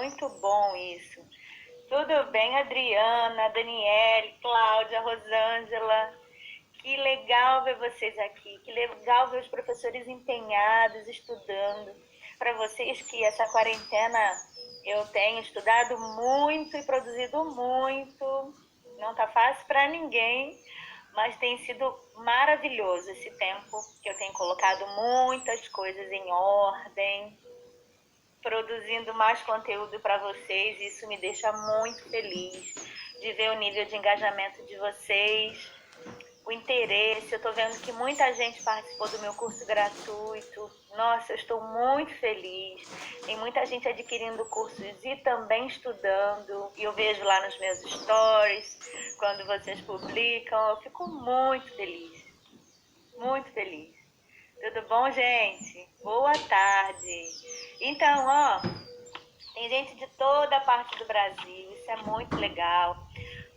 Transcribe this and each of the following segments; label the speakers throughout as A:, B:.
A: muito bom isso. Tudo bem, Adriana, Daniele, Cláudia, Rosângela? Que legal ver vocês aqui, que legal ver os professores empenhados, estudando. Para vocês que essa quarentena eu tenho estudado muito e produzido muito. Não tá fácil para ninguém, mas tem sido maravilhoso esse tempo que eu tenho colocado muitas coisas em ordem, produzindo mais conteúdo para vocês. Isso me deixa muito feliz de ver o nível de engajamento de vocês, o interesse. Eu estou vendo que muita gente participou do meu curso gratuito. Nossa, eu estou muito feliz. Tem muita gente adquirindo cursos e também estudando. E eu vejo lá nos meus stories, quando vocês publicam, eu fico muito feliz. Muito feliz. Tudo bom, gente? Boa tarde. Então, tem gente de toda a parte do Brasil, isso é muito legal.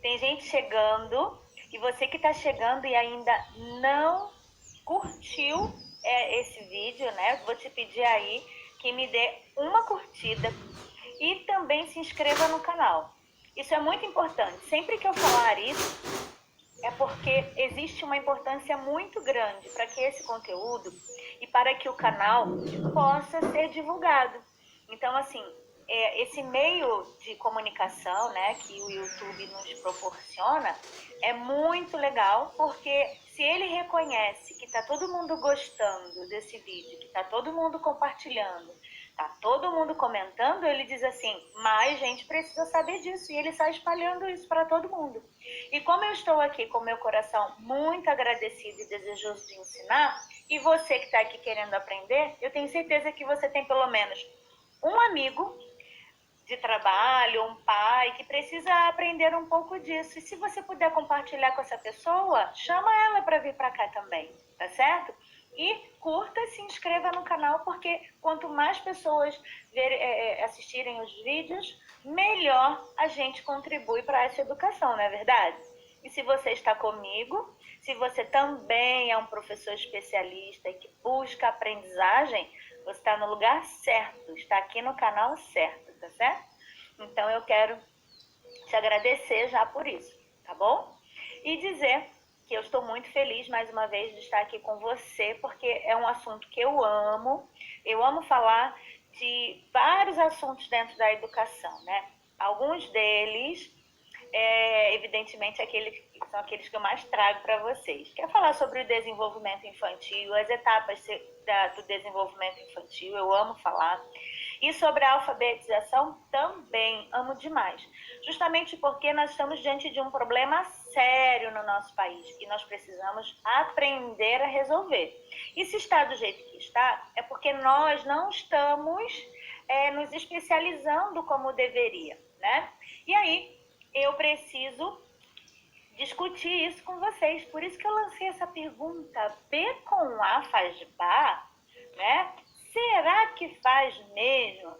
A: Tem gente chegando, e você que está chegando e ainda não curtiu esse vídeo, né? Vou te pedir aí que me dê uma curtida e também se inscreva no canal. Isso é muito importante. Sempre que eu falar isso, é porque existe uma importância muito grande para que esse conteúdo e para que o canal possa ser divulgado. Então, assim, esse meio de comunicação, né, que o YouTube nos proporciona é muito legal, porque se ele reconhece que está todo mundo gostando desse vídeo, que está todo mundo compartilhando, tá todo mundo comentando, ele diz assim, mais gente precisa saber disso, e ele sai espalhando isso para todo mundo. E como eu estou aqui com meu coração muito agradecido e desejoso de ensinar, e você que está aqui querendo aprender, eu tenho certeza que você tem pelo menos um amigo de trabalho, um pai que precisa aprender um pouco disso. E se você puder compartilhar com essa pessoa, chama ela para vir para cá também, tá certo? E curta e se inscreva no canal, porque quanto mais pessoas assistirem os vídeos, melhor a gente contribui para essa educação, não é verdade? E se você está comigo, se você também é um professor especialista e que busca aprendizagem, você está no lugar certo, está aqui no canal certo, tá certo? Então eu quero te agradecer já por isso, tá bom? E dizer que eu estou muito feliz mais uma vez de estar aqui com você, porque é um assunto que eu amo falar de vários assuntos dentro da educação, né? Alguns deles, evidentemente, são aqueles que eu mais trago para vocês. Quer falar sobre o desenvolvimento infantil, as etapas do desenvolvimento infantil, eu amo falar. E sobre a alfabetização também amo demais. Justamente porque nós estamos diante de um problema sério no nosso país e nós precisamos aprender a resolver. E se está do jeito que está, é porque nós não estamos nos especializando como deveria, né? E aí eu preciso discutir isso com vocês. Por isso que eu lancei essa pergunta. B com A faz Bá, né? Será que faz mesmo?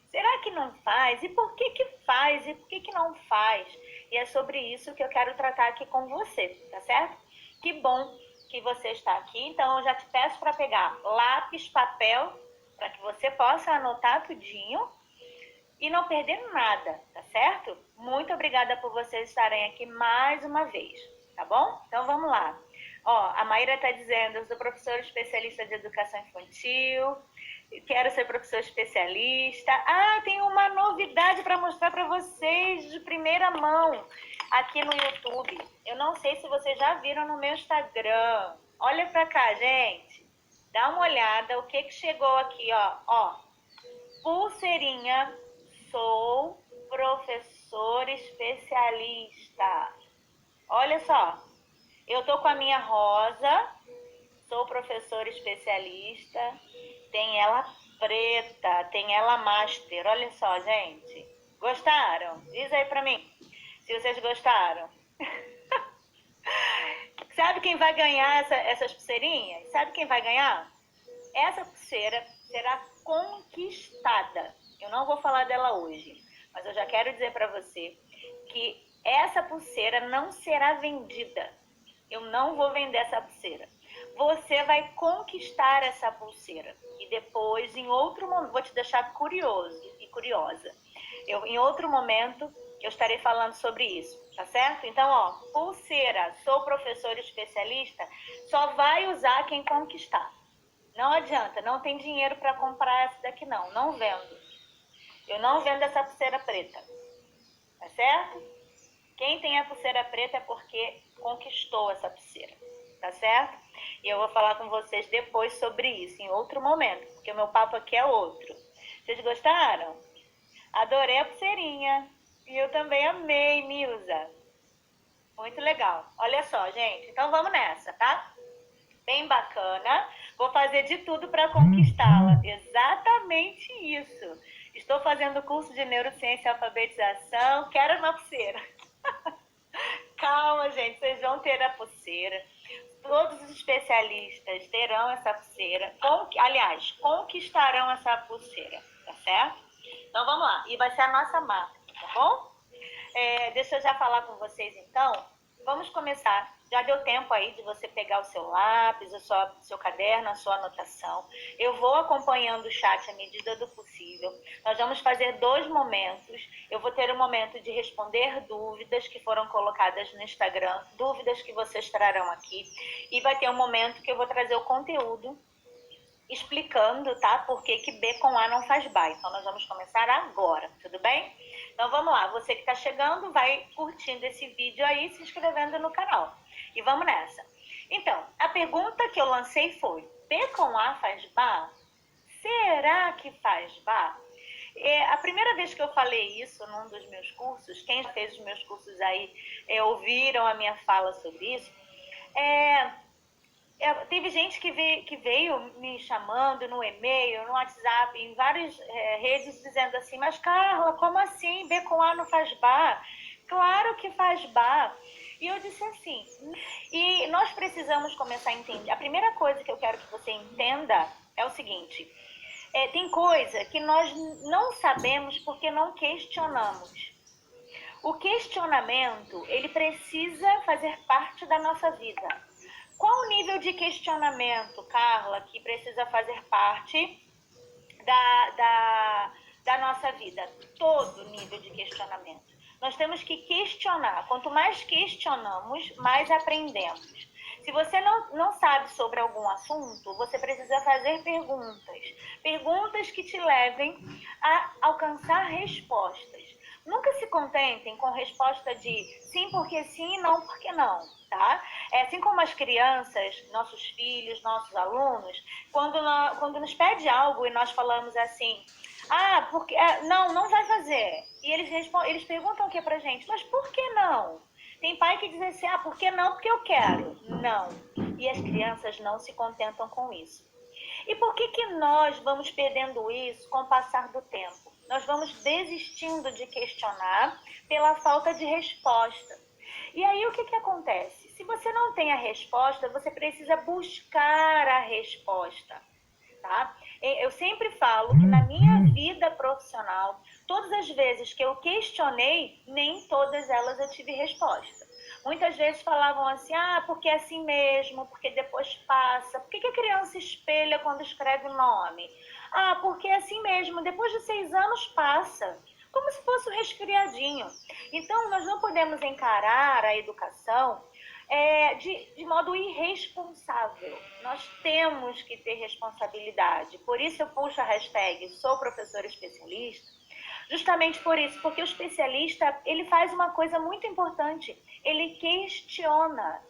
A: Será que não faz? E por que que faz? E por que que não faz? E é sobre isso que eu quero tratar aqui com você, tá certo? Que bom que você está aqui. Então, eu já te peço para pegar lápis, papel, para que você possa anotar tudinho e não perder nada, tá certo? Muito obrigada por vocês estarem aqui mais uma vez, tá bom? Então, vamos lá. A Maíra está dizendo, eu sou professora especialista de educação infantil, quero ser professor especialista. Tem uma novidade para mostrar para vocês de primeira mão aqui no YouTube. Eu não sei se vocês já viram no meu Instagram. Olha para cá, gente. Dá uma olhada o que chegou aqui, ó. Pulseirinha, sou professor especialista. Olha só. Eu tô com a minha rosa, sou professora especialista, tem ela preta, tem ela master. Olha só, gente. Gostaram? Diz aí pra mim se vocês gostaram. Sabe quem vai ganhar essas pulseirinhas? Sabe quem vai ganhar? Essa pulseira será conquistada. Eu não vou falar dela hoje, mas eu já quero dizer para você que essa pulseira não será vendida. Eu não vou vender essa pulseira. Você vai conquistar essa pulseira. E depois, em outro momento, vou te deixar curioso e curiosa. Em outro momento eu estarei falando sobre isso, tá certo? Então, ó, pulseira, sou professor especialista, só vai usar quem conquistar. Não adianta, não tem dinheiro para comprar essa daqui não vendo. Eu não vendo essa pulseira preta, tá certo? Quem tem a pulseira preta é porque conquistou essa pulseira, tá certo? E eu vou falar com vocês depois sobre isso, em outro momento, porque o meu papo aqui é outro. Vocês gostaram? Adorei a pulseirinha. E eu também amei, Nilza. Muito legal. Olha só, gente. Então vamos nessa, tá? Bem bacana. Vou fazer de tudo para conquistá-la. Exatamente isso. Estou fazendo curso de neurociência e alfabetização. Quero uma pulseira. Calma, gente. Vocês vão ter a pulseira. Todos os especialistas terão essa pulseira. Aliás, conquistarão essa pulseira. Tá certo? Então vamos lá. E vai ser a nossa marca, tá bom? Deixa eu já falar com vocês então. Vamos começar. Já deu tempo aí de você pegar o seu lápis, o seu caderno, a sua anotação. Eu vou acompanhando o chat à medida do possível. Nós vamos fazer 2 momentos. Eu vou ter um momento de responder dúvidas que foram colocadas no Instagram, dúvidas que vocês trarão aqui. E vai ter um momento que eu vou trazer o conteúdo explicando, tá? Por que B com A não faz BA. Então, nós vamos começar agora, tudo bem? Então, vamos lá. Você que está chegando, vai curtindo esse vídeo aí, se inscrevendo no canal. E vamos nessa. Então, a pergunta que eu lancei foi: B com A faz BA? Será que faz BA? A primeira vez que eu falei isso num dos meus cursos, quem já fez os meus cursos aí ouviram a minha fala sobre isso, teve gente que veio me chamando no e-mail, no WhatsApp, em várias redes, dizendo assim: mas Carla, como assim? B com A não faz BA? Claro que faz BA. E eu disse assim, e nós precisamos começar a entender. A primeira coisa que eu quero que você entenda é o seguinte: tem coisa que nós não sabemos porque não questionamos. O questionamento, ele precisa fazer parte da nossa vida. Qual o nível de questionamento, Carla, que precisa fazer parte da nossa vida? Todo nível de questionamento. Nós temos que questionar. Quanto mais questionamos, mais aprendemos. Se você não sabe sobre algum assunto, você precisa fazer perguntas. Perguntas que te levem a alcançar respostas. Nunca se contentem com resposta de sim porque sim e não porque não, tá? Assim como as crianças, nossos filhos, nossos alunos, quando nos pede algo e nós falamos assim: porque não vai fazer. E eles perguntam o que pra gente? Mas por que não? Tem pai que diz assim: por que não? Porque eu quero. Não. E as crianças não se contentam com isso. E por que nós vamos perdendo isso com o passar do tempo? Nós vamos desistindo de questionar pela falta de resposta. E aí o que acontece? Se você não tem a resposta, você precisa buscar a resposta, tá? Eu sempre falo que na minha vida profissional, todas as vezes que eu questionei, nem todas elas eu tive resposta. Muitas vezes falavam assim: porque é assim mesmo, porque depois passa. Por que a criança espelha quando escreve o nome? Porque é assim mesmo, depois de 6 anos passa. Como se fosse um resfriadinho. Então, nós não podemos encarar a educação de modo irresponsável. Nós temos que ter responsabilidade. Por isso eu puxo a hashtag sou professor especialista, justamente por isso, porque o especialista, ele faz uma coisa muito importante, ele questiona.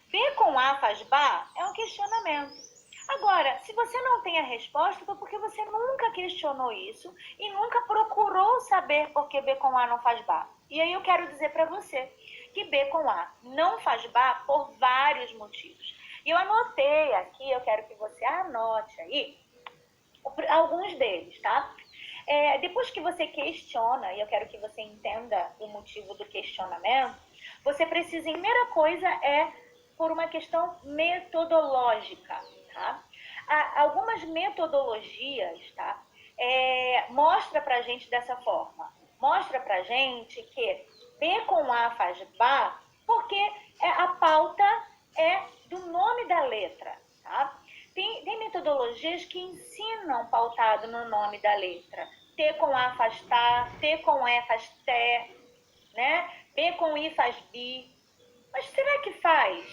A: B com A faz BA é um questionamento. Agora, se você não tem a resposta, foi porque você nunca questionou isso e nunca procurou saber por que B com A não faz BA. E aí eu quero dizer para você que B com A não faz BA por vários motivos. E eu anotei aqui, eu quero que você anote aí alguns deles, tá? Depois que você questiona, e eu quero que você entenda o motivo do questionamento, você precisa, em primeira coisa, por uma questão metodológica, tá? Algumas metodologias, tá? Mostra pra gente dessa forma. Mostra pra gente que B com A faz BA porque a pauta é do nome da letra, tá? Tem metodologias que ensinam pautado no nome da letra. T com A faz tá, T com E faz té, né? B com I faz bi. Mas será que faz?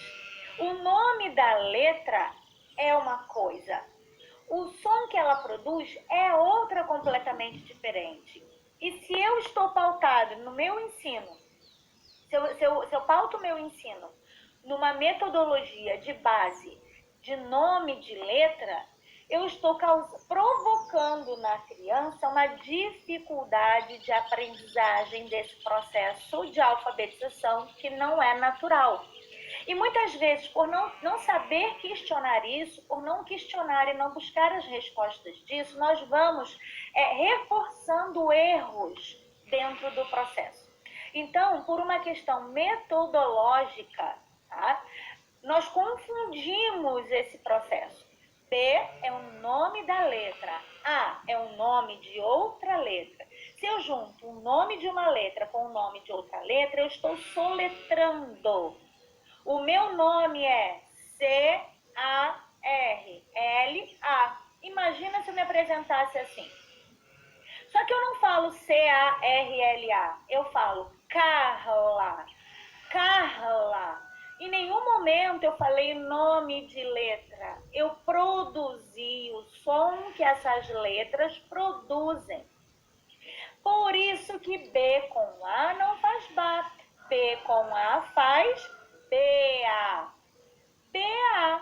A: O nome da letra é uma coisa. O som que ela produz é outra completamente diferente. E se eu estou pautado no meu ensino, se eu pauto o meu ensino numa metodologia de base de nome de letra, eu estou provocando na criança uma dificuldade de aprendizagem desse processo de alfabetização que não é natural. E muitas vezes, por não saber questionar isso, por não questionar e não buscar as respostas disso, nós vamos reforçando erros dentro do processo. Então, por uma questão metodológica, tá? Nós confundimos esse processo. B é o nome da letra, A é o nome de outra letra. Se eu junto o nome de uma letra com o nome de outra letra, eu estou soletrando. O meu nome é C-A-R-L-A. Imagina se eu me apresentasse assim. Só que eu não falo C-A-R-L-A, eu falo Carla, Carla. Em nenhum momento eu falei nome de letra. Eu produzi o som que essas letras produzem. Por isso que B com A não faz Bá. B com A faz B-A. B-A.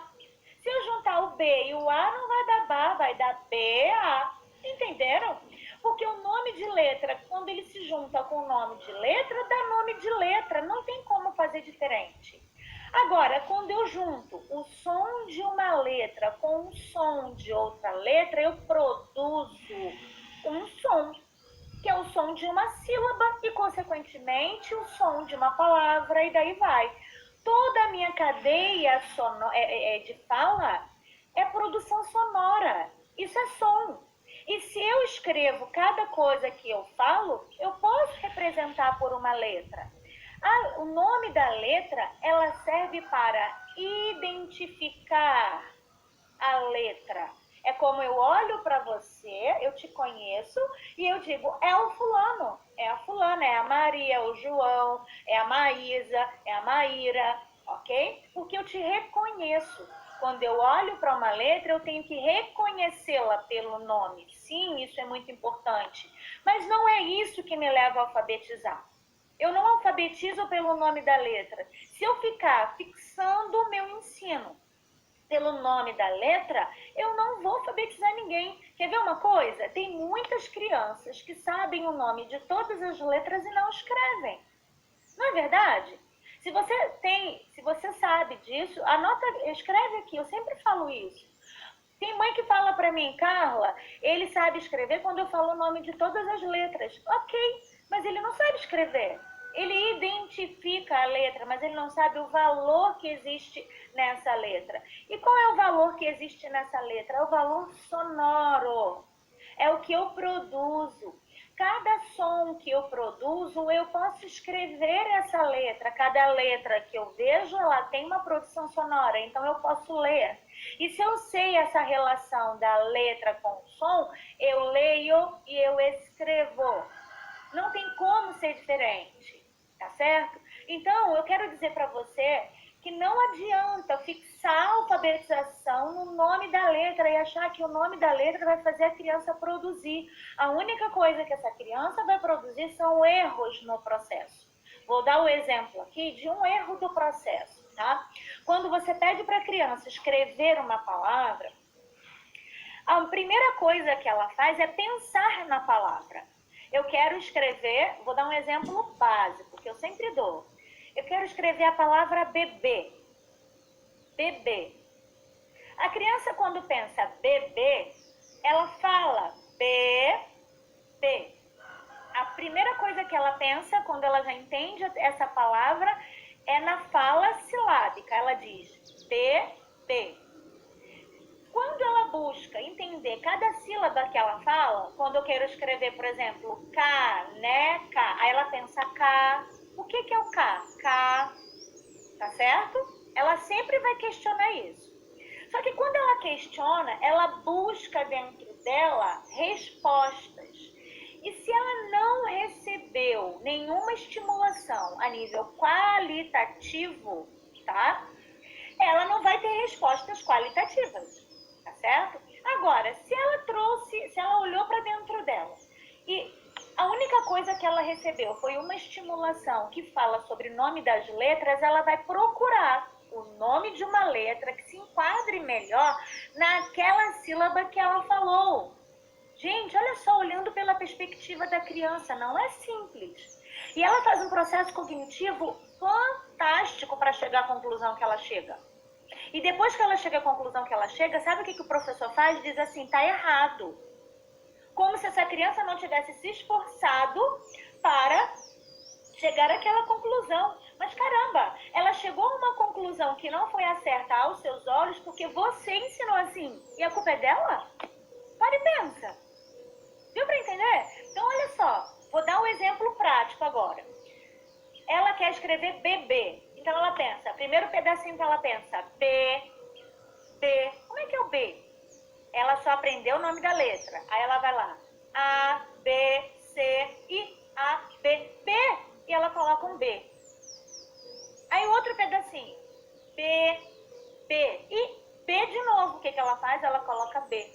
A: Se eu juntar o B e o A, não vai dar Bá, vai dar B-A. Entenderam? Porque o nome de letra, quando ele se junta com o nome de letra, dá nome de letra. Não tem como fazer diferente. Agora, quando eu junto o som de uma letra com o som de outra letra, eu produzo um som, que é o som de uma sílaba e, consequentemente, o som de uma palavra, e daí vai. Toda a minha cadeia de fala é produção sonora. Isso é som. E se eu escrevo cada coisa que eu falo, eu posso representar por uma letra. O nome da letra, ela serve para identificar a letra. É como eu olho para você, eu te conheço e eu digo, é o fulano, é a fulana, é a Maria, é o João, é a Maísa, é a Maíra, ok? Porque eu te reconheço. Quando eu olho para uma letra, eu tenho que reconhecê-la pelo nome. Sim, isso é muito importante. Mas não é isso que me leva a alfabetizar. Eu não alfabetizo pelo nome da letra. Se eu ficar fixando o meu ensino pelo nome da letra, eu não vou alfabetizar ninguém. Quer ver uma coisa? Tem muitas crianças que sabem o nome de todas as letras e não escrevem. Não é verdade? Se você sabe disso, anota, escreve aqui, eu sempre falo isso. Tem mãe que fala para mim, Carla, ele sabe escrever quando eu falo o nome de todas as letras. Ok, mas ele não sabe escrever. Ele identifica a letra, mas ele não sabe o valor que existe nessa letra. E qual é o valor que existe nessa letra? É o valor sonoro. É o que eu produzo. Cada som que eu produzo, eu posso escrever essa letra. Cada letra que eu vejo, ela tem uma produção sonora, então eu posso ler. E se eu sei essa relação da letra com o som, eu leio e eu escrevo. Não tem como ser diferente, tá certo? Então, eu quero dizer para você que não adianta fixar a alfabetização no nome da letra e achar que o nome da letra vai fazer a criança produzir. A única coisa que essa criança vai produzir são erros no processo. Vou dar o exemplo aqui de um erro do processo, tá? Quando você pede para a criança escrever uma palavra, a primeira coisa que ela faz é pensar na palavra. Eu quero escrever, vou dar um exemplo básico, que eu sempre dou. Eu quero escrever a palavra bebê. Bebê. A criança, quando pensa bebê, ela fala bebê. A primeira coisa que ela pensa, quando ela já entende essa palavra, é na fala silábica. Ela diz bebê. Quando ela busca entender cada sílaba que ela fala, quando eu quero escrever, por exemplo, caneca, aí ela pensa K. O que é o K? K, tá certo? Ela sempre vai questionar isso. Só que quando ela questiona, ela busca dentro dela respostas. E se ela não recebeu nenhuma estimulação a nível qualitativo, tá? Ela não vai ter respostas qualitativas, tá certo? Agora, se ela olhou para dentro dela e a única coisa que ela recebeu foi uma estimulação que fala sobre o nome das letras, ela vai procurar o nome de uma letra que se enquadre melhor naquela sílaba que ela falou. Gente, olha só, olhando pela perspectiva da criança, não é simples. E ela faz um processo cognitivo fantástico para chegar à conclusão que ela chega. E depois que ela chega à conclusão que ela chega, sabe o que o professor faz? Diz assim, tá errado. Como se essa criança não tivesse se esforçado para chegar àquela conclusão. Mas caramba, ela chegou a uma conclusão que não foi a certa aos seus olhos porque você ensinou assim. E a culpa é dela? Para e pensa. Deu para entender? Então, olha só, vou dar um exemplo prático agora. Ela quer escrever bebê. Então, ela pensa, primeiro pedacinho que ela pensa, B, B. Como é que é o B? Ela só aprendeu o nome da letra. Aí ela vai lá, A, B, C, I, A, B, B. E ela coloca um B. Aí outro pedacinho, B, B. E B de novo. O que ela faz? Ela coloca B.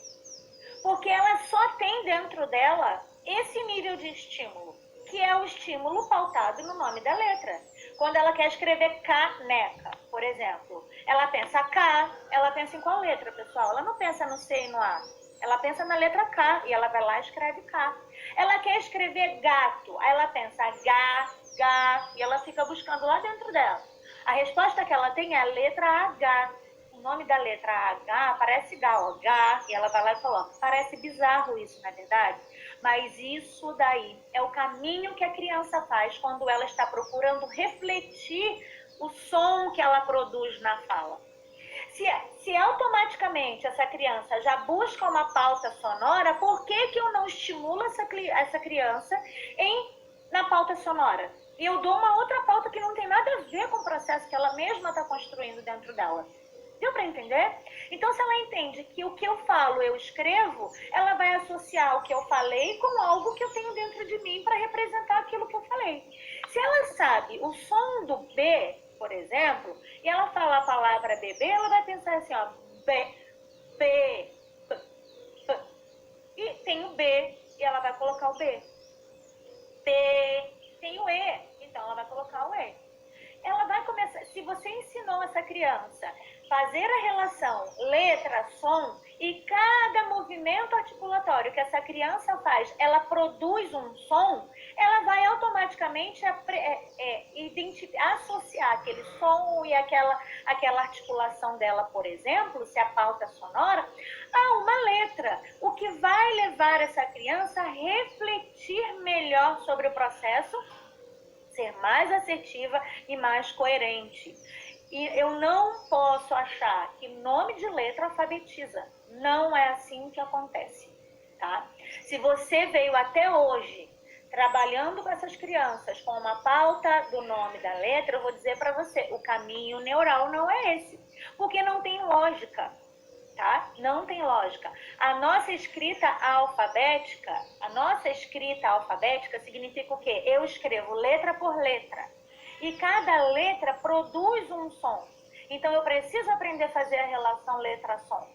A: Porque ela só tem dentro dela esse nível de estímulo, que é o estímulo pautado no nome da letra. Quando ela quer escrever caneca, por exemplo, ela pensa K, ela pensa em qual letra, pessoal? Ela não pensa no C e no A, ela pensa na letra K e ela vai lá e escreve K. Ela quer escrever gato, aí ela pensa H, e ela fica buscando lá dentro dela. A resposta que ela tem é a letra H. O nome da letra H parece H, e ela vai lá e coloca. Parece bizarro isso, na verdade? Mas isso daí é o caminho que a criança faz quando ela está procurando refletir o som que ela produz na fala. Se automaticamente essa criança já busca uma pauta sonora, por que eu não estimulo essa criança na pauta sonora? E eu dou uma outra pauta que não tem nada a ver com o processo que ela mesma está construindo dentro dela. Deu para entender? Então, se ela entende que o que eu falo, eu escrevo, ela vai associar o que eu falei com algo que eu tenho dentro de mim para representar aquilo que eu falei. Se ela sabe o som do B, por exemplo, e ela fala a palavra bebê, ela vai pensar assim, ó, B, B, B, B. E tem o B, e ela vai colocar o B. B, tem o E, então ela vai colocar o E. Ela vai começar, se você ensinou essa criança fazer a relação letra-som e cada movimento articulatório que essa criança faz, ela produz um som, ela vai automaticamente associar aquele som e aquela articulação dela, por exemplo, se a pauta é sonora, a uma letra, o que vai levar essa criança a refletir melhor sobre o processo, ser mais assertiva e mais coerente. E eu não posso achar que nome de letra alfabetiza. Não é assim que acontece, tá? Se você veio até hoje trabalhando com essas crianças com uma pauta do nome da letra, eu vou dizer para você, o caminho neural não é esse, porque não tem lógica, tá? Não tem lógica. A nossa escrita alfabética significa o quê? Eu escrevo letra por letra. E cada letra produz um som. Então, eu preciso aprender a fazer a relação letra-som.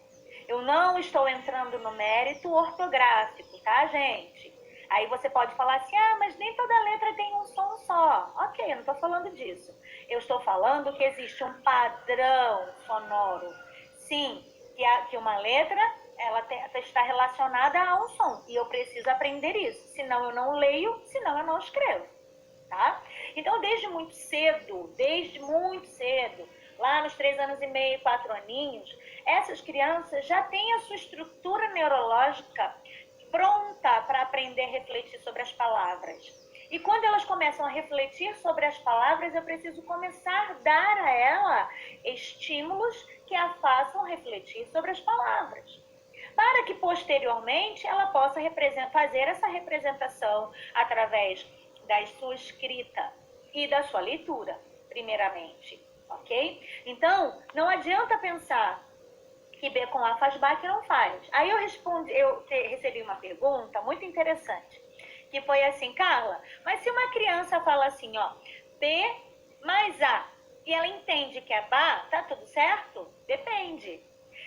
A: Eu não estou entrando no mérito ortográfico, tá, gente? Aí você pode falar assim, mas nem toda letra tem um som só. Ok, eu não estou falando disso. Eu estou falando que existe um padrão sonoro. Sim, que uma letra está relacionada a um som. E eu preciso aprender isso. Senão eu não leio, senão eu não escrevo. Tá? Então, desde muito cedo, lá nos 3 anos e meio, 4 aninhos, essas crianças já têm a sua estrutura neurológica pronta para aprender a refletir sobre as palavras. E quando elas começam a refletir sobre as palavras, eu preciso começar a dar a ela estímulos que a façam refletir sobre as palavras, para que posteriormente ela possa fazer essa representação através da sua escrita e da sua leitura, primeiramente, ok? Então, não adianta pensar que B com A faz BA que não faz. Aí eu recebi uma pergunta muito interessante, Que foi assim, Carla, mas se uma criança fala assim, ó, B mais A, e ela entende que é Bá, tá tudo certo? Depende.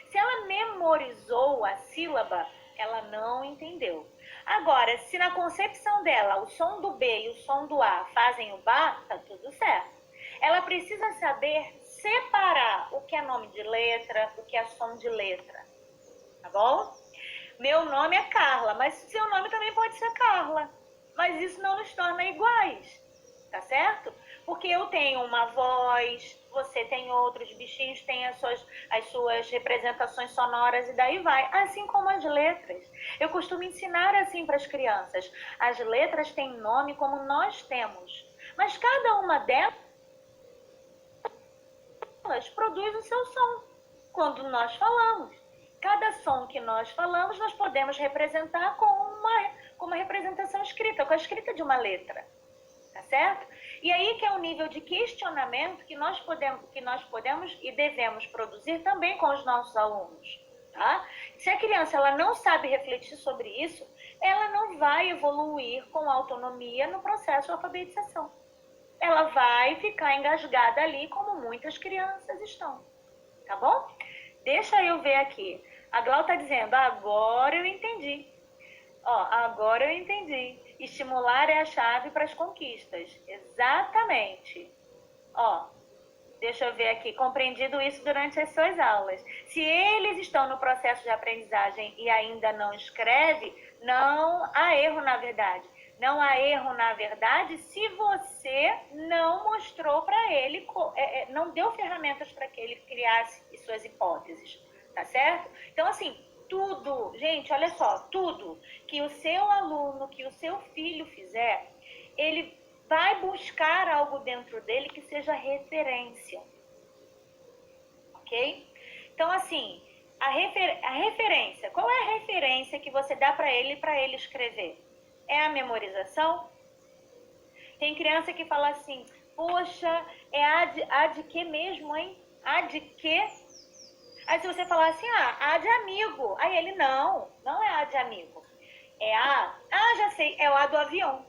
A: Se ela memorizou a sílaba, ela não entendeu. Agora, se na concepção dela o som do B e o som do A fazem o Bá, tá tudo certo. Ela precisa saber separar o que é nome de letra, o que é som de letra. Tá bom? Meu nome é Carla, mas seu nome também pode ser Carla. Mas isso não nos torna iguais, tá certo? Porque eu tenho uma voz, você tem outros, bichinhos têm as suas representações sonoras e daí vai. Assim como as letras. Eu costumo ensinar assim para as crianças. As letras têm nome como nós temos, mas cada uma delas produz o seu som quando nós falamos. Cada som que nós falamos, nós podemos representar com uma representação escrita, com a escrita de uma letra. Tá certo? E aí que é o nível de questionamento que nós podemos e devemos produzir também com os nossos alunos. Tá? Se a criança ela não sabe refletir sobre isso, ela não vai evoluir com autonomia no processo de alfabetização. Ela vai ficar engasgada ali, como muitas crianças estão. Tá bom? Deixa eu ver aqui. A Glau está dizendo, agora eu entendi. Ó, agora eu entendi. Estimular é a chave para as conquistas. Exatamente. Ó, deixa eu ver aqui. Compreendido isso durante as suas aulas. Se eles estão no processo de aprendizagem e ainda não escreve, não há erro na verdade. Não há erro na verdade se você não mostrou para ele, não deu ferramentas para que ele criasse suas hipóteses. Tá certo? Então, assim, tudo, gente, olha só, tudo que o seu aluno, que o seu filho fizer, ele vai buscar algo dentro dele que seja referência. Ok? Então, assim, a referência, qual é a referência que você dá para ele escrever? É a memorização? Tem criança que fala assim, poxa, é a de que mesmo, hein? A de que? Aí se você falar assim, A de amigo. Aí ele, não é A de amigo. É já sei, é o A do avião.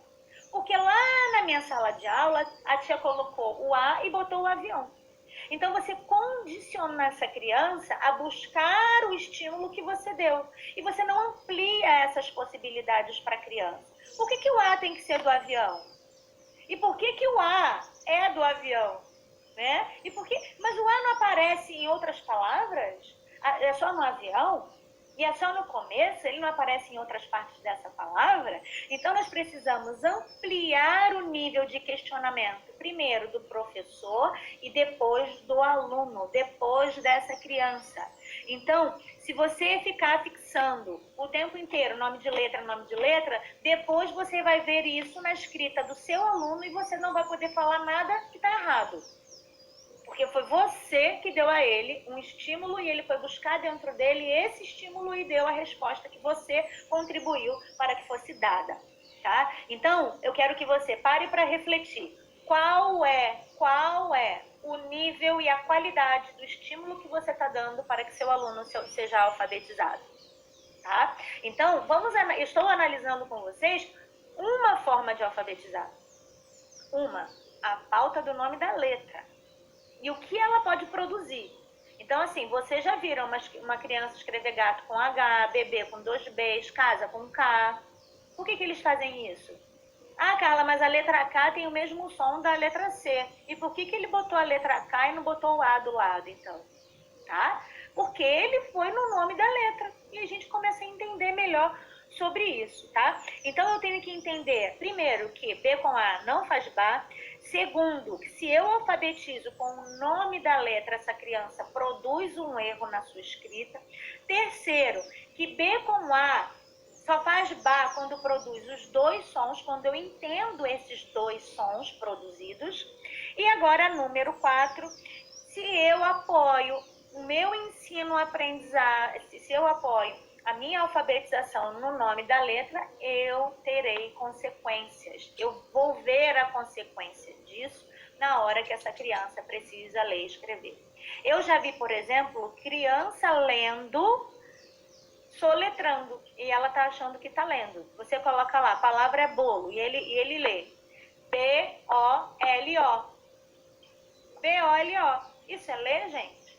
A: Porque lá na minha sala de aula, a tia colocou o A e botou o avião. Então você condiciona essa criança a buscar o estímulo que você deu. E você não amplia essas possibilidades para a criança. Por que o A tem que ser do avião? E por que o A é do avião? Né? Mas o A não aparece em outras palavras? É só no avião? E é só no começo? Ele não aparece em outras partes dessa palavra? Então, nós precisamos ampliar o nível de questionamento, primeiro do professor e depois do aluno, depois dessa criança. Então, se você ficar fixando o tempo inteiro nome de letra, depois você vai ver isso na escrita do seu aluno e você não vai poder falar nada que está errado. Porque foi você que deu a ele um estímulo e ele foi buscar dentro dele esse estímulo e deu a resposta que você contribuiu para que fosse dada. Tá? Então, eu quero que você pare para refletir. Qual é o nível e a qualidade do estímulo que você está dando para que seu aluno seja alfabetizado? Tá? Então, estou analisando com vocês uma forma de alfabetizar. A pauta do nome da letra. E o que ela pode produzir. Então, assim, vocês já viram uma criança escrever gato com H, bebê com 2 Bs, casa com K. Por que eles fazem isso? Carla, mas a letra K tem o mesmo som da letra C. E por que ele botou a letra K e não botou o A do lado, então? Tá? Porque ele foi no nome da letra. E a gente começa a entender melhor sobre isso, tá? Então, eu tenho que entender, primeiro, que B com A não faz Bá. Segundo, que se eu alfabetizo com o nome da letra, essa criança produz um erro na sua escrita. Terceiro, que B com A só faz Bá quando produz os 2 sons, quando eu entendo esses 2 sons produzidos. E agora, número 4, se eu apoio o meu ensino-aprendizagem, se eu apoio a minha alfabetização no nome da letra, eu terei consequências. Eu vou ver a consequência disso na hora que essa criança precisa ler e escrever. Eu já vi, por exemplo, criança lendo soletrando e ela tá achando que tá lendo. Você coloca lá, a palavra é bolo e ele lê B-O-L-O. B-O-L-O. Isso é ler, gente?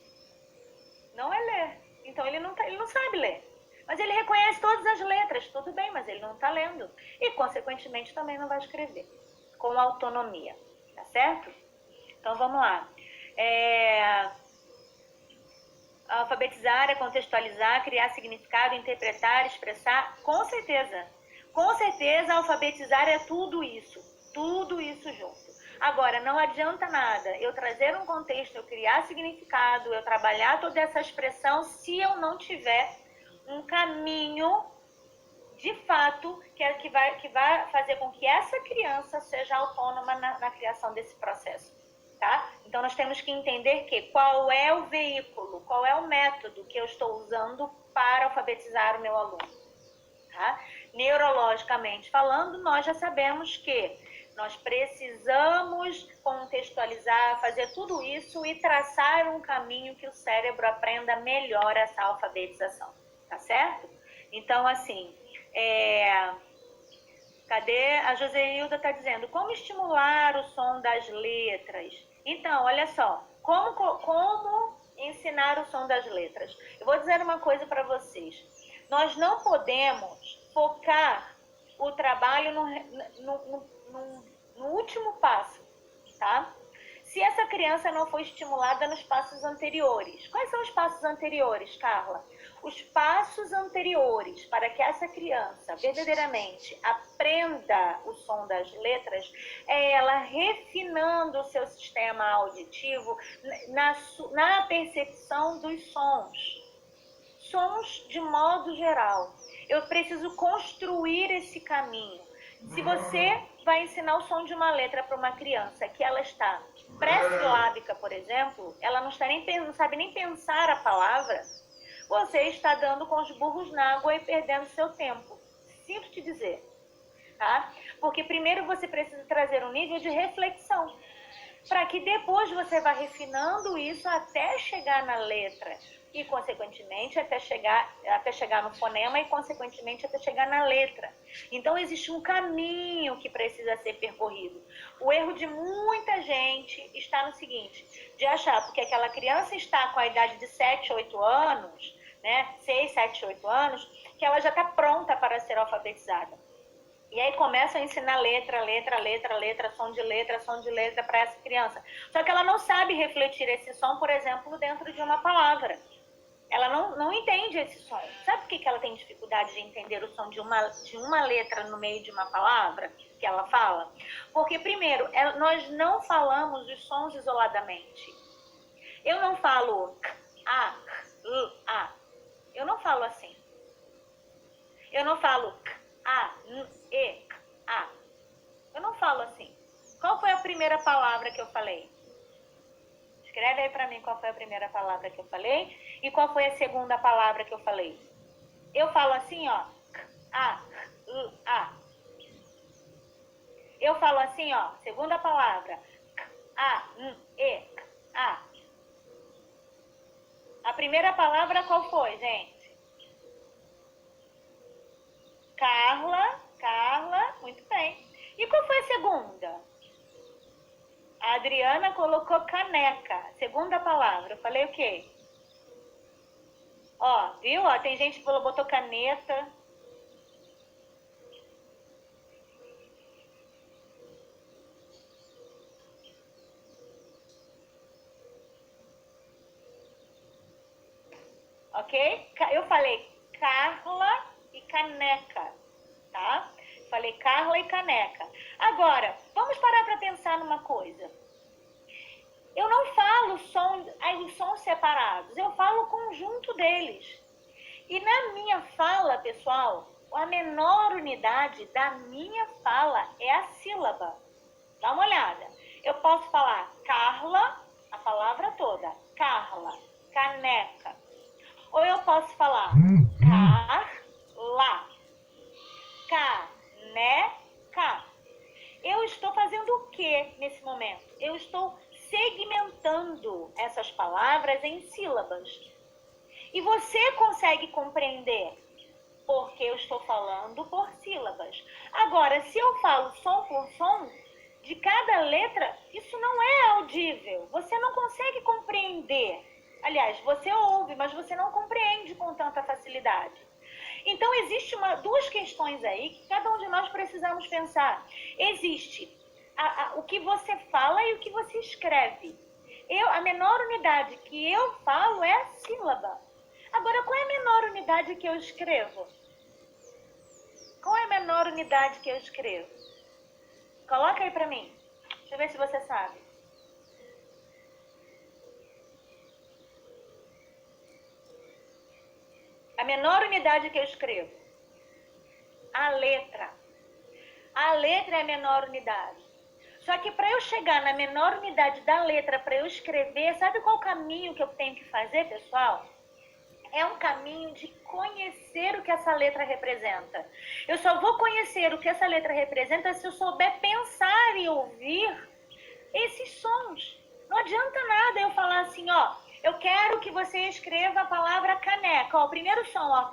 A: Não é ler. Então ele não sabe ler. Mas ele reconhece todas as letras, tudo bem, mas ele não está lendo. E, consequentemente, também não vai escrever com autonomia. Tá certo? Então, vamos lá. Alfabetizar é contextualizar, criar significado, interpretar, expressar. Com certeza. Com certeza, alfabetizar é tudo isso. Tudo isso junto. Agora, não adianta nada eu trazer um contexto, eu criar significado, eu trabalhar toda essa expressão, se eu não tiver um caminho, de fato, que vai fazer com que essa criança seja autônoma na criação desse processo. Tá? Então, nós temos que entender qual é o veículo, qual é o método que eu estou usando para alfabetizar o meu aluno. Tá? Neurologicamente falando, nós já sabemos que nós precisamos contextualizar, fazer tudo isso e traçar um caminho que o cérebro aprenda melhor essa alfabetização. Tá certo? Então, assim, cadê? A Joseilda está dizendo, como estimular o som das letras? Então, olha só, como ensinar o som das letras? Eu vou dizer uma coisa para vocês. Nós não podemos focar o trabalho no último passo, tá? Se essa criança não foi estimulada nos passos anteriores. Quais são os passos anteriores, Carla? Os passos anteriores para que essa criança verdadeiramente aprenda o som das letras é ela refinando o seu sistema auditivo na percepção dos sons. Sons de modo geral. Eu preciso construir esse caminho. Se você vai ensinar o som de uma letra para uma criança que ela está pré-silábica, por exemplo, ela não sabe nem pensar a palavra, você está dando com os burros na água e perdendo seu tempo. Sinto te dizer. Tá? Porque primeiro você precisa trazer um nível de reflexão, para que depois você vá refinando isso até chegar na letra e, consequentemente, até chegar no fonema e, consequentemente, até chegar na letra. Então, existe um caminho que precisa ser percorrido. O erro de muita gente está no seguinte, de achar, porque aquela criança está com a idade de 7, 8 anos, né, 6, 7, 8 anos, que ela já está pronta para ser alfabetizada. E aí começa a ensinar letra, som de letra para essa criança. Só que ela não sabe refletir esse som, por exemplo, dentro de uma palavra. Ela não entende esse som. Sabe por que ela tem dificuldade de entender o som de uma letra no meio de uma palavra que ela fala? Porque, primeiro, nós não falamos os sons isoladamente. Eu não falo k, a, l, a. Eu não falo assim. Eu não falo k, a, n, e, k, a. Eu não falo assim. Qual foi a primeira palavra que eu falei? Escreve aí pra mim qual foi a primeira palavra que eu falei e qual foi a segunda palavra que eu falei. Eu falo assim, ó, k, a, l, a. Eu falo assim, ó, segunda palavra, k, a, n, e, k, a. A primeira palavra qual foi, gente? Carla, muito bem. E qual foi a segunda? A Adriana colocou caneca. Segunda palavra. Eu falei o quê? Ó, viu? Ó, tem gente que botou caneta. Ok? Eu falei Carla e caneca, tá? Falei Carla e caneca. Agora, vamos parar para pensar numa coisa. Eu não falo os sons separados, eu falo o conjunto deles. E na minha fala, pessoal, a menor unidade da minha fala é a sílaba. Dá uma olhada. Eu posso falar Carla, a palavra toda, Carla, caneca. Ou eu posso falar Carla, caneca. Eu estou fazendo o que nesse momento? Eu estou segmentando essas palavras em sílabas. E você consegue compreender porque eu estou falando por sílabas. Agora, se eu falo som por som, de cada letra, isso não é audível. Você não consegue compreender. Aliás, você ouve, mas você não compreende com tanta facilidade. Então, existe duas questões aí que cada um de nós precisamos pensar. Existe o que você fala e o que você escreve. A menor unidade que eu falo é a sílaba. Agora, qual é a menor unidade que eu escrevo? Qual é a menor unidade que eu escrevo? Coloca aí pra mim. Deixa eu ver se você sabe. A menor unidade que eu escrevo. A letra. A letra é a menor unidade. Só que para eu chegar na menor unidade da letra, para eu escrever, sabe qual o caminho que eu tenho que fazer, pessoal? É um caminho de conhecer o que essa letra representa. Eu só vou conhecer o que essa letra representa se eu souber pensar e ouvir esses sons. Não adianta nada eu falar assim, ó, eu quero que você escreva a palavra caneca, ó, o primeiro som, ó.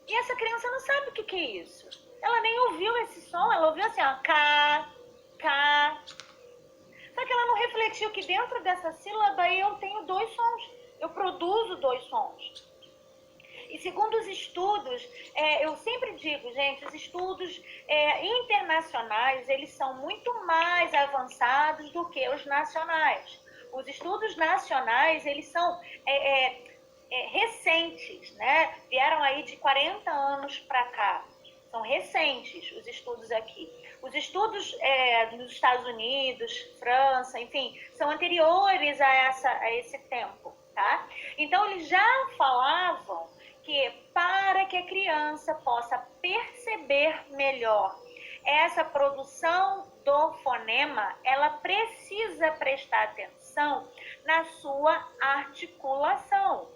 A: E essa criança não sabe o que é isso. Ela nem ouviu esse som, ela ouviu assim, ó, cá, cá. Só que ela não refletiu que dentro dessa sílaba eu tenho dois sons. Eu produzo dois sons. E segundo os estudos, eu sempre digo, gente, os estudos internacionais, eles são muito mais avançados do que os nacionais. Os estudos nacionais, eles são recentes, né? Vieram aí de 40 anos para cá. São recentes os estudos aqui. Os estudos nos Estados Unidos, França, enfim, são anteriores a esse tempo, tá? Então, eles já falavam que para que a criança possa perceber melhor essa produção do fonema, ela precisa prestar atenção na sua articulação,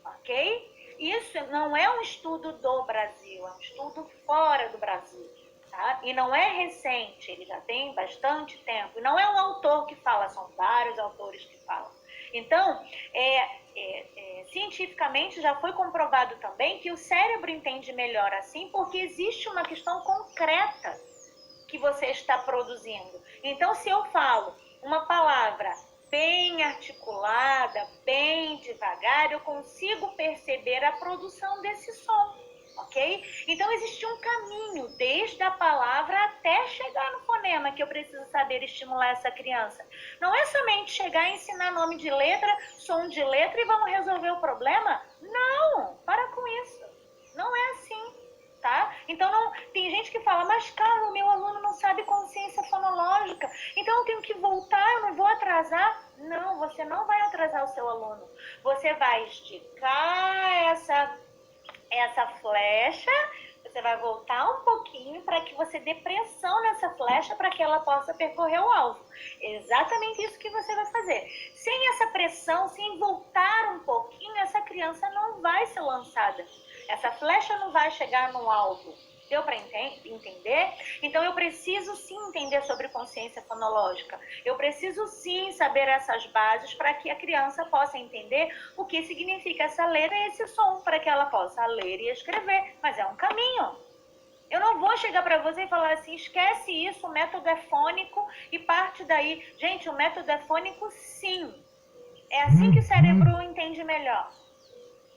A: ok? Isso não é um estudo do Brasil, é um estudo fora do Brasil, tá? E não é recente, ele já tem bastante tempo. E não é um autor que fala, são vários autores que falam. Então, cientificamente já foi comprovado também que o cérebro entende melhor assim, porque existe uma questão concreta que você está produzindo. Então, se eu falo uma palavra bem articulada, bem devagar, eu consigo perceber a produção desse som, ok? Então, existe um caminho desde a palavra até chegar no fonema que eu preciso saber estimular essa criança. Não é somente chegar e ensinar nome de letra, som de letra e vamos resolver o problema? Não, para com isso. Não é assim, tá? Então, tem gente que fala, mas Carla, o meu aluno não sabe consciência fonológica, então eu tenho que voltar, eu não vou atrasar. Não, você não vai atrasar o seu aluno. Você vai esticar essa flecha, você vai voltar um pouquinho para que você dê pressão nessa flecha para que ela possa percorrer o alvo. Exatamente isso que você vai fazer. Sem essa pressão, sem voltar um pouquinho, essa criança não vai ser lançada. Essa flecha não vai chegar no alvo. Deu para entender? Então, eu preciso sim entender sobre consciência fonológica. Eu preciso sim saber essas bases para que a criança possa entender o que significa essa letra e esse som, para que ela possa ler e escrever. Mas é um caminho. Eu não vou chegar para você e falar assim, esquece isso, o método é fônico e parte daí. Gente, o método é fônico sim. É assim que o cérebro entende melhor,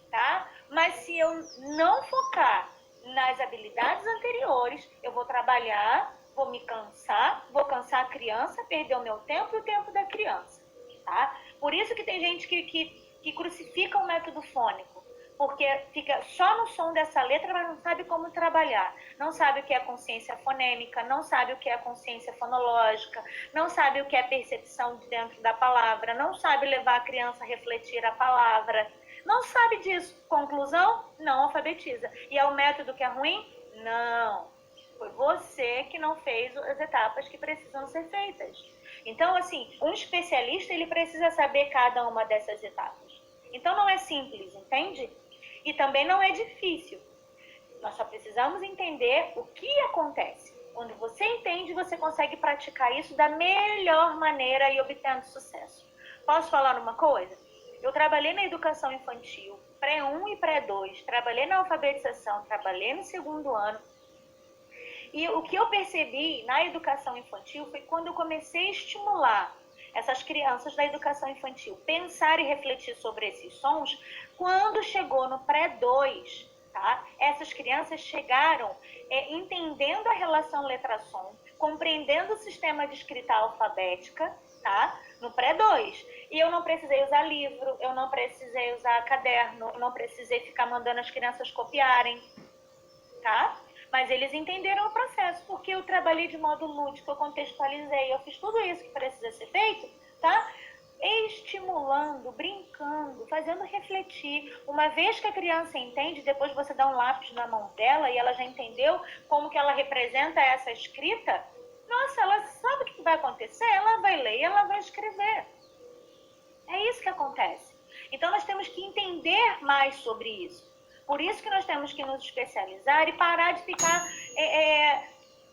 A: tá? Mas se eu não focar nas habilidades anteriores, eu vou trabalhar, vou me cansar, vou cansar a criança, perder o meu tempo e o tempo da criança, tá? Por isso que tem gente que crucifica o método fônico, porque fica só no som dessa letra, mas não sabe como trabalhar. Não sabe o que é consciência fonêmica, não sabe o que é consciência fonológica, não sabe o que é percepção de dentro da palavra, não sabe levar a criança a refletir a palavra. Não sabe disso. Conclusão? Não alfabetiza. E é o método que é ruim? Não. Foi você que não fez as etapas que precisam ser feitas. Então, assim, um especialista, ele precisa saber cada uma dessas etapas. Então, não é simples, entende? E também não é difícil. Nós só precisamos entender o que acontece. Quando você entende, você consegue praticar isso da melhor maneira e obtendo sucesso. Posso falar uma coisa? Eu trabalhei na educação infantil, pré-1 e pré-2, trabalhei na alfabetização, trabalhei no segundo ano. E o que eu percebi na educação infantil foi quando eu comecei a estimular essas crianças da educação infantil pensar e refletir sobre esses sons, quando chegou no pré-2, tá? Essas crianças chegaram entendendo a relação letra-som, compreendendo o sistema de escrita alfabética, tá? No pré-2. E eu não precisei usar livro, eu não precisei usar caderno, eu não precisei ficar mandando as crianças copiarem, tá? Mas eles entenderam o processo, porque eu trabalhei de modo lúdico, eu contextualizei, eu fiz tudo isso que precisa ser feito, tá? Estimulando, brincando, fazendo refletir. Uma vez que a criança entende, depois você dá um lápis na mão dela e ela já entendeu como que ela representa essa escrita, nossa, ela sabe o que vai acontecer, ela vai ler e ela vai escrever. É isso que acontece. Então nós temos que entender mais sobre isso. Por isso que nós temos que nos especializar e parar de ficar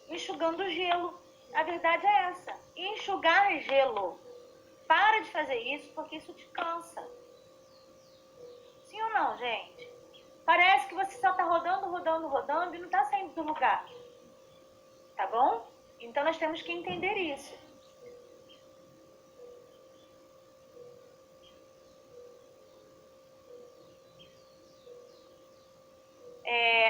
A: enxugando gelo. A verdade é essa. Enxugar gelo. Para de fazer isso, porque isso te cansa. Sim ou não, gente? Parece que você só está rodando, rodando, rodando e não está saindo do lugar. Tá bom? Então nós temos que entender isso.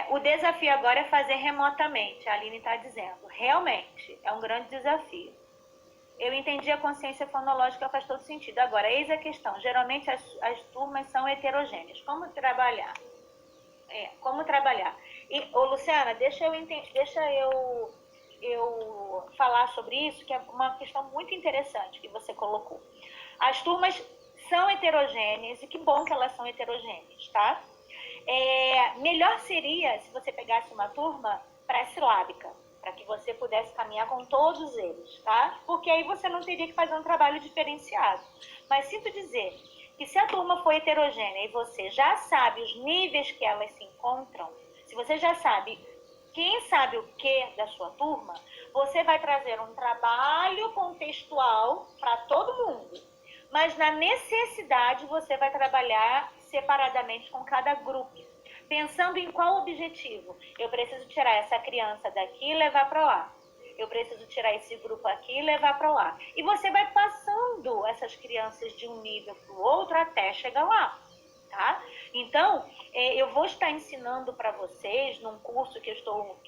A: O desafio agora é fazer remotamente, a Aline está dizendo. Realmente, é um grande desafio. Eu entendi, a consciência fonológica faz todo sentido. Agora, eis a questão. Geralmente as turmas são heterogêneas. Como trabalhar? Como trabalhar? Luciana, deixa eu falar sobre isso, que é uma questão muito interessante que você colocou. As turmas são heterogêneas, e que bom que elas são heterogêneas, tá? Melhor seria se você pegasse uma turma pré-silábica, para que você pudesse caminhar com todos eles, tá? Porque aí você não teria que fazer um trabalho diferenciado. Mas sinto dizer que se a turma for heterogênea e você já sabe os níveis que elas se encontram, se você já sabe quem sabe o que da sua turma, você vai trazer um trabalho contextual para todo mundo. Mas na necessidade você vai trabalhar separadamente com cada grupo, pensando em qual objetivo. Eu preciso tirar essa criança daqui e levar para lá. Eu preciso tirar esse grupo aqui e levar para lá. E você vai passando essas crianças de um nível para o outro até chegar lá, tá? Então, eu vou estar ensinando para vocês, num curso que eu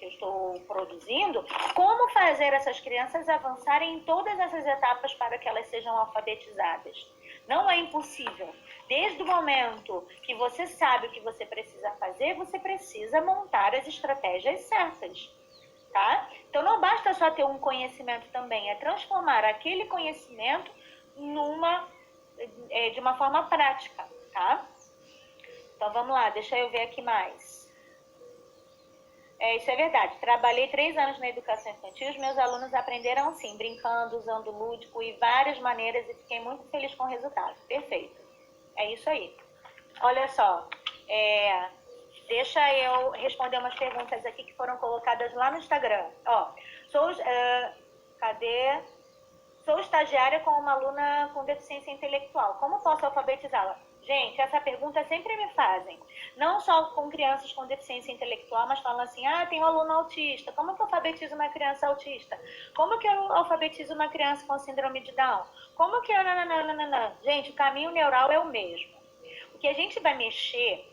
A: estou produzindo, como fazer essas crianças avançarem em todas essas etapas para que elas sejam alfabetizadas. Não é impossível. Desde o momento que você sabe o que você precisa fazer, você precisa montar as estratégias certas, tá? Então não basta só ter um conhecimento também, é transformar aquele conhecimento de uma forma prática, tá? Então vamos lá, deixa eu ver aqui mais. Isso é verdade. Trabalhei 3 anos na educação infantil, os meus alunos aprenderam assim, brincando, usando lúdico e várias maneiras, e fiquei muito feliz com o resultado. Perfeito. É isso aí. Olha só, deixa eu responder umas perguntas aqui que foram colocadas lá no Instagram. Cadê? Sou estagiária com uma aluna com deficiência intelectual. Como posso alfabetizá-la? Gente, essa pergunta sempre me fazem. Não só com crianças com deficiência intelectual, mas falam assim, tem um aluno autista. Como que eu alfabetizo uma criança autista? Como que eu alfabetizo uma criança com síndrome de Down? Como que eu... Gente, o caminho neural é o mesmo. O que a gente vai mexer,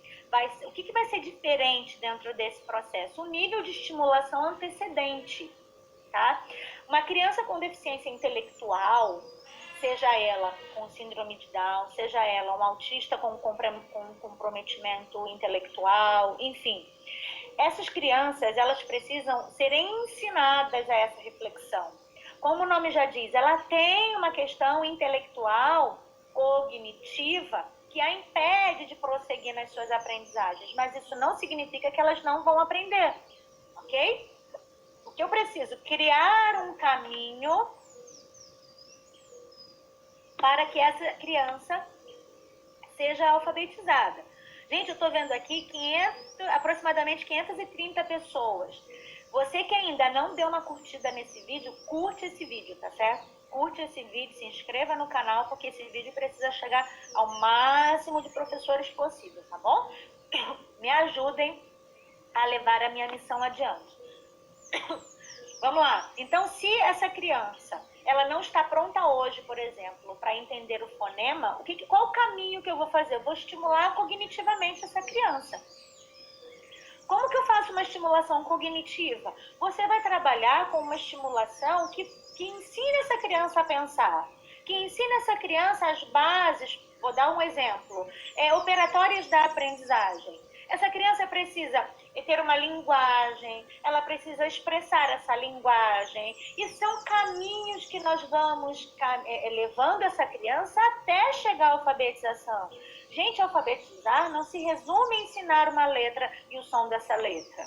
A: o que vai ser diferente dentro desse processo? O nível de estimulação antecedente, tá? Uma criança com deficiência intelectual, seja ela com síndrome de Down, seja ela um autista com comprometimento intelectual, enfim. Essas crianças, elas precisam ser ensinadas a essa reflexão. Como o nome já diz, ela tem uma questão intelectual, cognitiva, que a impede de prosseguir nas suas aprendizagens, mas isso não significa que elas não vão aprender, ok? Porque eu preciso criar um caminho para que essa criança seja alfabetizada. Gente, eu estou vendo aqui aproximadamente 530 pessoas. Você que ainda não deu uma curtida nesse vídeo, curte esse vídeo, tá certo? Curte esse vídeo, se inscreva no canal, porque esse vídeo precisa chegar ao máximo de professores possível, tá bom? Me ajudem a levar a minha missão adiante. Vamos lá. Então, se essa criança ela não está pronta hoje, por exemplo, para entender o fonema, qual o caminho que eu vou fazer? Eu vou estimular cognitivamente essa criança. Como que eu faço uma estimulação cognitiva? Você vai trabalhar com uma estimulação que ensine essa criança a pensar, que ensine essa criança as bases. Vou dar um exemplo, operatórias da aprendizagem. Essa criança precisa ter uma linguagem, ela precisa expressar essa linguagem, e são caminhos que nós vamos levando essa criança até chegar à alfabetização. Gente, alfabetizar não se resume em ensinar uma letra e o som dessa letra.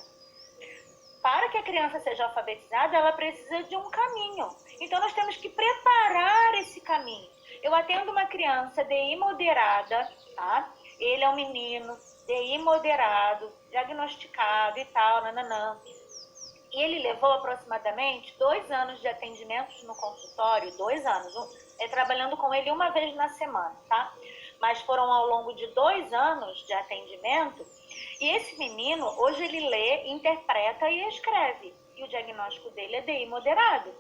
A: Para que a criança seja alfabetizada, ela precisa de um caminho. Então, nós temos que preparar esse caminho. Eu atendo uma criança DI moderada, tá? Ele é um menino, DI moderado, diagnosticado e tal, nananã. E ele levou aproximadamente 2 anos de atendimentos no consultório, 2 anos, trabalhando com ele uma vez na semana, tá? Mas foram ao longo de 2 anos de atendimento. E esse menino, hoje ele lê, interpreta e escreve. E o diagnóstico dele é DI moderado.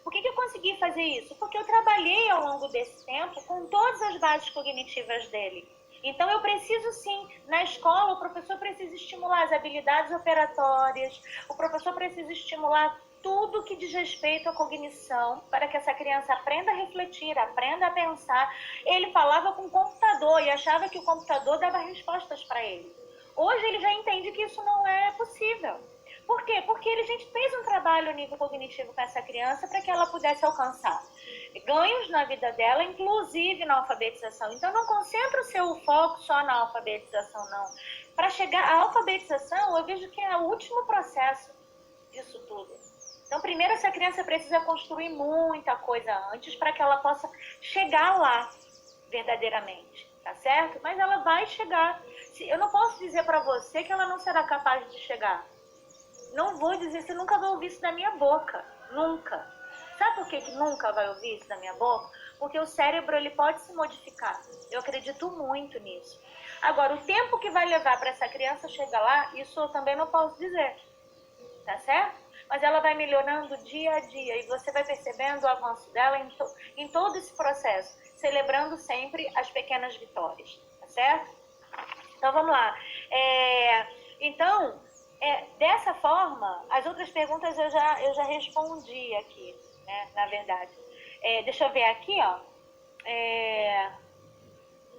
A: Por que eu consegui fazer isso? Porque eu trabalhei ao longo desse tempo com todas as bases cognitivas dele. Então, eu preciso sim, na escola, o professor precisa estimular as habilidades operatórias, o professor precisa estimular tudo que diz respeito à cognição, para que essa criança aprenda a refletir, aprenda a pensar. Ele falava com o computador e achava que o computador dava respostas para ele. Hoje ele já entende que isso não é possível. Por quê? Porque a gente fez um trabalho a nível cognitivo com essa criança para que ela pudesse alcançar ganhos na vida dela, inclusive na alfabetização. Então, não concentra o seu foco só na alfabetização, não. Para chegar à alfabetização, eu vejo que é o último processo disso tudo. Então, primeiro, essa criança precisa construir muita coisa antes para que ela possa chegar lá verdadeiramente, tá certo? Mas ela vai chegar. Eu não posso dizer para você que ela não será capaz de chegar. Não vou dizer, você nunca vai ouvir isso da minha boca. Nunca. Sabe por que nunca vai ouvir isso da minha boca? Porque o cérebro ele pode se modificar. Eu acredito muito nisso. Agora, o tempo que vai levar para essa criança chegar lá, isso eu também não posso dizer. Tá certo? Mas ela vai melhorando dia a dia e você vai percebendo o avanço dela em todo esse processo, celebrando sempre as pequenas vitórias. Tá certo? Então, vamos lá. Dessa forma, as outras perguntas eu já respondi aqui, né, na verdade. Deixa eu ver aqui, ó.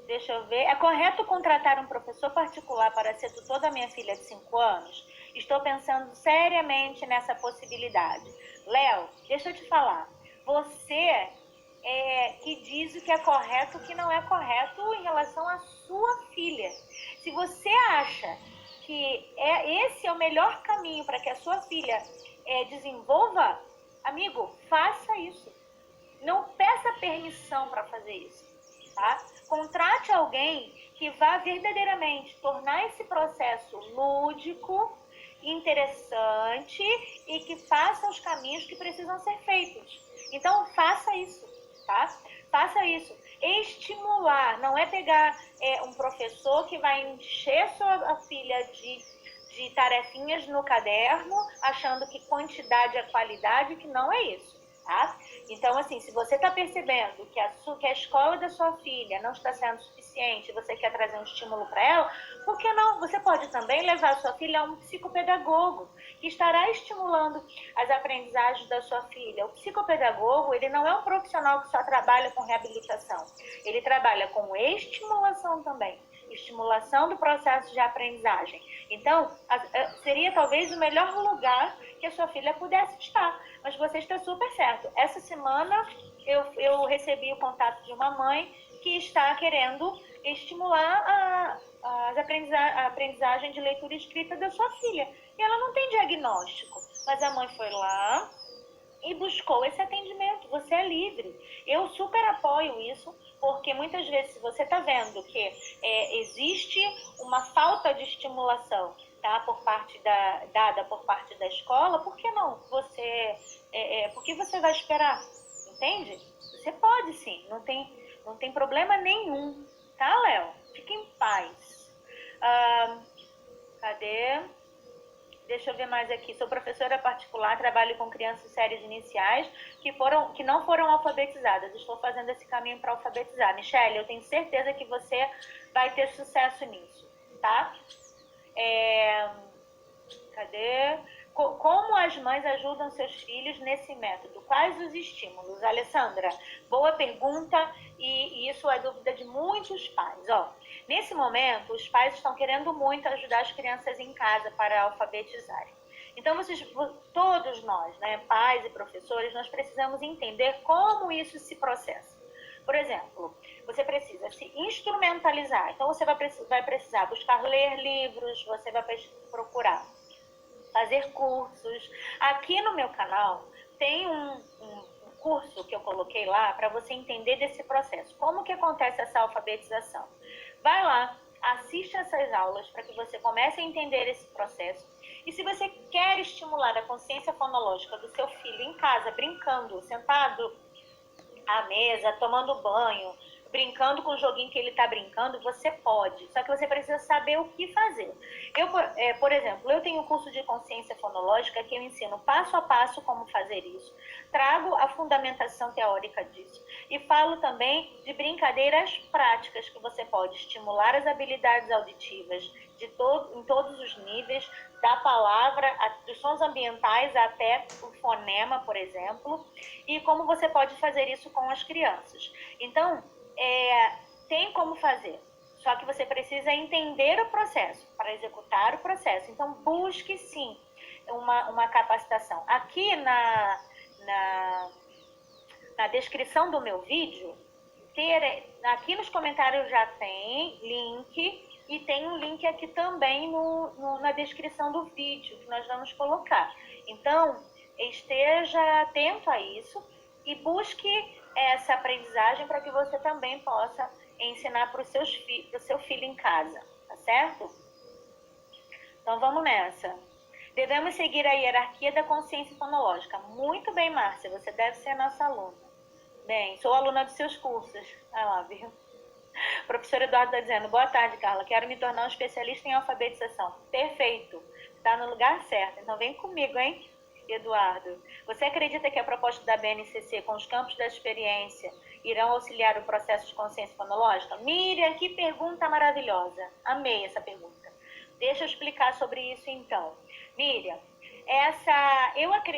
A: Deixa eu ver. É correto contratar um professor particular para ser tutor da minha filha de 5 anos? Estou pensando seriamente nessa possibilidade. Léo, deixa eu te falar. Você que diz o que é correto e o que não é correto em relação à sua filha. Se você acha que esse é o melhor caminho para que a sua filha desenvolva, amigo, faça isso. Não peça permissão para fazer isso, tá? Contrate alguém que vá verdadeiramente tornar esse processo lúdico, interessante e que faça os caminhos que precisam ser feitos. Então, faça isso, tá? Faça isso. Estimular, não é pegar um professor que vai encher sua filha de tarefinhas no caderno, achando que quantidade é qualidade, que não é isso, tá? Então, assim, se você está percebendo que a escola da sua filha não está sendo suficiente, você quer trazer um estímulo para ela, por que não? Você pode também levar a sua filha a um psicopedagogo, que estará estimulando as aprendizagens da sua filha. O psicopedagogo, ele não é um profissional que só trabalha com reabilitação. Ele trabalha com estimulação também. Estimulação do processo de aprendizagem. Então, seria talvez o melhor lugar que a sua filha pudesse estar. Mas você está super certo. Essa semana eu recebi o contato de uma mãe que está querendo estimular a aprendizagem de leitura e escrita da sua filha. E ela não tem diagnóstico. Mas a mãe foi lá e buscou esse atendimento. Você é livre. Eu super apoio isso, porque muitas vezes, se você está vendo que existe uma falta de estimulação, tá? Dada por parte da escola, por que não? Por que você vai esperar? Entende? Você pode sim, não tem problema nenhum, tá, Léo? Fique em paz. Cadê? Deixa eu ver mais aqui. Sou professora particular, trabalho com crianças de séries iniciais que não foram alfabetizadas. Estou fazendo esse caminho para alfabetizar. Michele, eu tenho certeza que você vai ter sucesso nisso, tá? Cadê? Como as mães ajudam seus filhos nesse método? Quais os estímulos? Alessandra, boa pergunta, e isso é dúvida de muitos pais. Ó, nesse momento, os pais estão querendo muito ajudar as crianças em casa para alfabetizarem. Então, todos nós, né, pais e professores, nós precisamos entender como isso se processa. Por exemplo, você precisa se instrumentalizar. Então, você vai precisar buscar ler livros, você vai procurar fazer cursos. Aqui no meu canal tem um curso que eu coloquei lá para você entender desse processo. Como que acontece essa alfabetização? Vai lá, assiste essas aulas para que você comece a entender esse processo. E se você quer estimular a consciência fonológica do seu filho em casa, brincando, sentado à mesa, tomando banho, brincando com o joguinho que ele está brincando, você pode. Só que você precisa saber o que fazer. Por exemplo, eu tenho um curso de consciência fonológica que eu ensino passo a passo como fazer isso. Trago a fundamentação teórica disso. E falo também de brincadeiras práticas que você pode estimular as habilidades auditivas em todos os níveis, da palavra, dos sons ambientais até o fonema, por exemplo, e como você pode fazer isso com as crianças. Então, tem como fazer, só que você precisa entender o processo para executar o processo. Então, busque sim uma capacitação. Aqui na descrição do meu vídeo, aqui nos comentários já tem link, e tem um link aqui também na descrição do vídeo que nós vamos colocar. Então, esteja atento a isso e busque essa aprendizagem para que você também possa ensinar para o seu filho em casa, tá certo? Então vamos nessa. Devemos seguir a hierarquia da consciência fonológica. Muito bem, Márcia, você deve ser nossa aluna. Bem, sou aluna dos seus cursos. Ah lá, viu? O professor Eduardo está dizendo, boa tarde, Carla, quero me tornar um especialista em alfabetização. Perfeito, está no lugar certo. Então vem comigo, hein, Eduardo. Você acredita que a proposta da BNCC com os campos da experiência irão auxiliar o processo de consciência fonológica? Miriam, que pergunta maravilhosa. Amei essa pergunta. Deixa eu explicar sobre isso então. Miriam, eu acredito